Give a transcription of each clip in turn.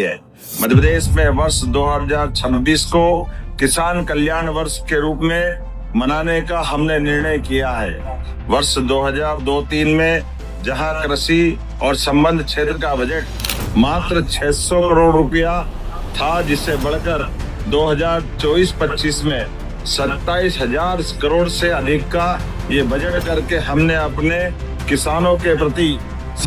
मध्य प्रदेश में वर्ष 2026 को किसान कल्याण वर्ष के रूप में मनाने का हमने निर्णय किया है। वर्ष 2002-03 में जहां कृषि और संबंध क्षेत्र का बजट मात्र 600 करोड़ रुपया था, जिसे बढ़कर 2024-25 में 27,000 करोड़ से अधिक का ये बजट करके हमने अपने किसानों के प्रति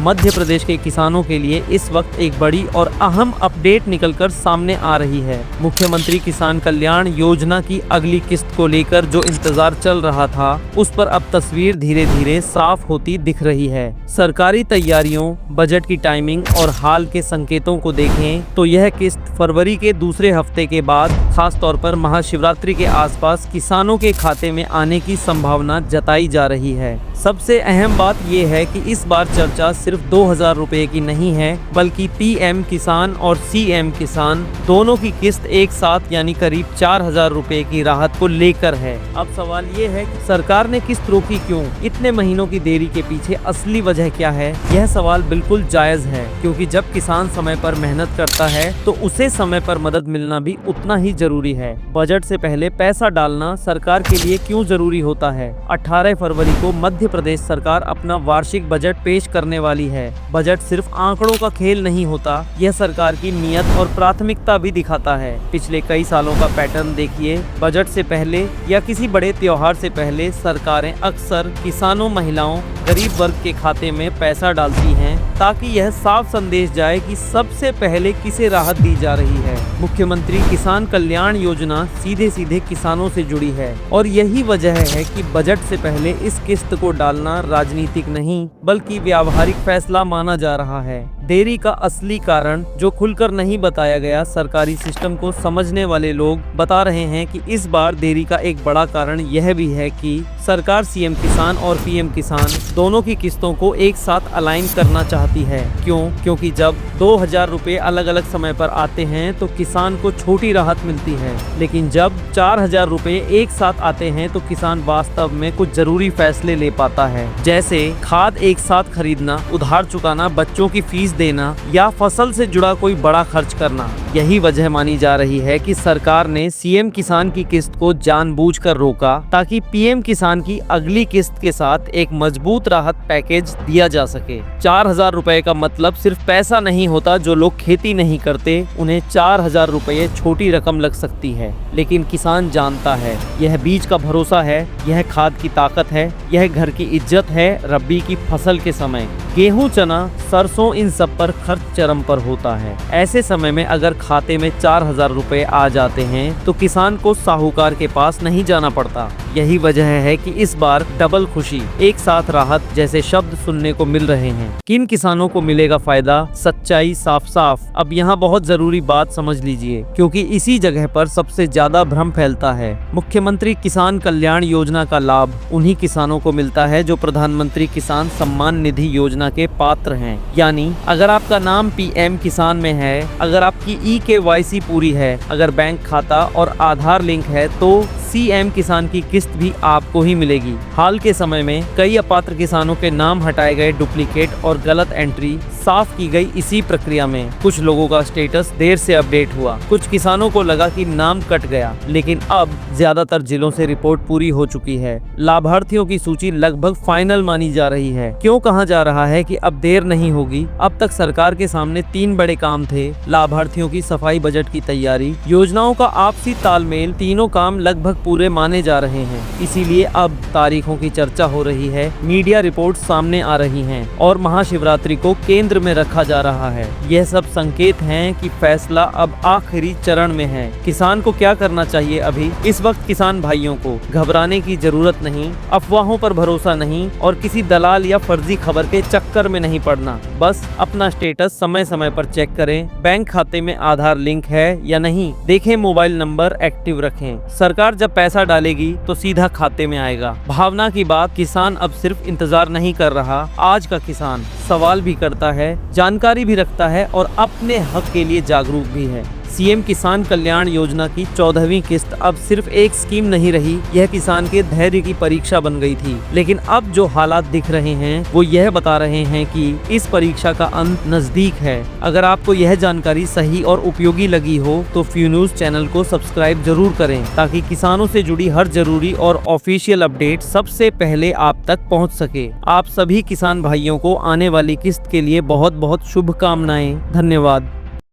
मध्य प्रदेश के किसानों के लिए इस वक्त एक बड़ी और अहम अपडेट निकलकर सामने आ रही है। मुख्यमंत्री किसान कल्याण योजना की अगली किस्त को लेकर जो इंतजार चल रहा था, उस पर अब तस्वीर धीरे धीरे साफ होती दिख रही है। सरकारी तैयारियों, बजट की टाइमिंग और हाल के संकेतों को देखें तो यह किस्त फरवरी के दूसरे हफ्ते के बाद, खास तौर पर महाशिवरात्रि के आसपास किसानों के खाते में आने की संभावना जताई जा रही है। सबसे अहम बात यह है कि इस बार चर्चा सिर्फ 2,000 रुपए की नहीं है, बल्कि पीएम किसान और सीएम किसान दोनों की किस्त एक साथ यानी करीब 4,000 रुपए की राहत को लेकर है। अब सवाल ये है कि सरकार ने किस्त रोकी क्यों? इतने महीनों की देरी के पीछे असली वजह क्या है? यह सवाल बिल्कुल जायज है, क्योंकि जब किसान समय पर मेहनत करता है तो उसे समय पर मदद मिलना भी उतना ही जरूरी है। बजट से पहले पैसा डालना सरकार के लिए क्यों जरूरी होता है? 18 फरवरी को मध्य प्रदेश सरकार अपना वार्षिक बजट पेश करने वाली है। बजट सिर्फ आंकड़ों का खेल नहीं होता, यह सरकार की नीयत और प्राथमिकता भी दिखाता है। पिछले कई सालों का पैटर्न देखिए। बजट से पहले या किसी बड़े त्योहार से पहले सरकारें अक्सर किसानों, महिलाओं, गरीब वर्ग के खाते में पैसा डालती हैं, ताकि यह साफ संदेश जाए कि सबसे पहले किसे राहत दी जा रही है। मुख्यमंत्री किसान कल्याण योजना सीधे सीधे किसानों से जुड़ी है, और यही वजह है कि बजट से पहले इस किस्त को डालना राजनीतिक नहीं बल्कि व्यावहारिक फैसला माना जा रहा है। देरी का असली कारण जो खुलकर नहीं बताया गया, सरकारी सिस्टम को समझने वाले लोग बता रहे हैं कि इस बार देरी का एक बड़ा कारण यह भी है कि सरकार सीएम किसान और पीएम किसान दोनों की किस्तों को एक साथ अलाइन करना चाहती है। क्यों? क्योंकि जब 2,000 रुपए अलग अलग समय पर आते हैं तो किसान को छोटी राहत मिलती है, लेकिन जब 4,000 रुपए एक साथ आते हैं तो किसान वास्तव में कुछ जरूरी फैसले ले पाता है, जैसे खाद एक साथ खरीदना, उधार चुकाना, बच्चों की फीस देना या फसल से जुड़ा कोई बड़ा खर्च करना। यही वजह मानी जा रही है कि सरकार ने सीएम किसान की किस्त को जानबूझकर रोका, ताकि पीएम किसान की अगली किस्त के साथ एक मजबूत राहत पैकेज दिया जा सके। 4,000 रुपए का मतलब सिर्फ पैसा नहीं होता। जो लोग खेती नहीं करते उन्हें 4,000 रुपए छोटी रकम लग सकती है, लेकिन किसान जानता है यह बीज का भरोसा है, यह खाद की ताकत है, यह घर की इज्जत है। रबी की फसल के समय गेहूं, चना, सरसों, इन सब पर खर्च चरम पर होता है। ऐसे समय में अगर खाते में 4,000 रुपए आ जाते हैं तो किसान को साहूकार के पास नहीं जाना पड़ता। यही वजह है कि इस बार डबल खुशी, एक साथ राहत जैसे शब्द सुनने को मिल रहे हैं। किन किसानों को मिलेगा फायदा? सच्चाई साफ साफ। अब यहाँ बहुत जरूरी बात समझ लीजिए, क्योंकि इसी जगह पर सबसे ज्यादा भ्रम फैलता है। मुख्यमंत्री किसान कल्याण योजना का लाभ उन्हीं किसानों को मिलता है जो प्रधानमंत्री किसान सम्मान निधि योजना के पात्र हैं। यानी अगर आपका नाम पीएम किसान में है, अगर आपकी EKYC पूरी है, अगर बैंक खाता और आधार लिंक है, तो सीएम किसान की किस्त भी आपको ही मिलेगी। हाल के समय में कई अपात्र किसानों के नाम हटाए गए, डुप्लीकेट और गलत एंट्री साफ की गई। इसी प्रक्रिया में कुछ लोगों का स्टेटस देर से अपडेट हुआ, कुछ किसानों को लगा कि नाम कट गया, लेकिन अब ज्यादातर जिलों से रिपोर्ट पूरी हो चुकी है। लाभार्थियों की सूची लगभग फाइनल मानी जा रही है। क्यों कहा जा रहा है कि अब देर नहीं होगी? अब तक सरकार के सामने 3 बड़े काम थे: लाभार्थियों की सफाई, बजट की तैयारी, योजनाओं का आपसी तालमेल। तीनों काम लगभग पूरे माने जा रहे हैं, इसीलिए अब तारीखों की चर्चा हो रही है, मीडिया रिपोर्ट सामने आ रही हैं और महाशिवरात्रि को केंद्र में रखा जा रहा है। यह सब संकेत हैं कि फैसला अब आखिरी चरण में है। किसान को क्या करना चाहिए अभी? इस वक्त किसान भाइयों को घबराने की जरूरत नहीं, अफवाहों पर भरोसा नहीं और किसी दलाल या फर्जी खबर के चक्कर में नहीं पड़ना। बस अपना स्टेटस समय समय पर चेक करें, बैंक खाते में आधार लिंक है या नहीं देखें, मोबाइल नंबर एक्टिव रखें। सरकार जब पैसा डालेगी तो सीधा खाते में आएगा। भावना की बात, किसान अब सिर्फ इंतजार नहीं कर रहा, आज का किसान सवाल भी करता है, जानकारी भी रखता है और अपने हक के लिए जागरूक भी है। सीएम किसान कल्याण योजना की 14वीं किस्त अब सिर्फ एक स्कीम नहीं रही, यह किसान के धैर्य की परीक्षा बन गई थी। लेकिन अब जो हालात दिख रहे हैं वो यह बता रहे हैं कि इस परीक्षा का अंत नजदीक है। अगर आपको यह जानकारी सही और उपयोगी लगी हो तो फ्यू न्यूज चैनल को सब्सक्राइब जरूर करें, ताकि किसानों से जुड़ी हर जरूरी और ऑफिशियल अपडेट सबसे पहले आप तक पहुंच सके। आप सभी किसान भाइयों को आने वाली किस्त के लिए बहुत बहुत शुभकामनाएं। धन्यवाद।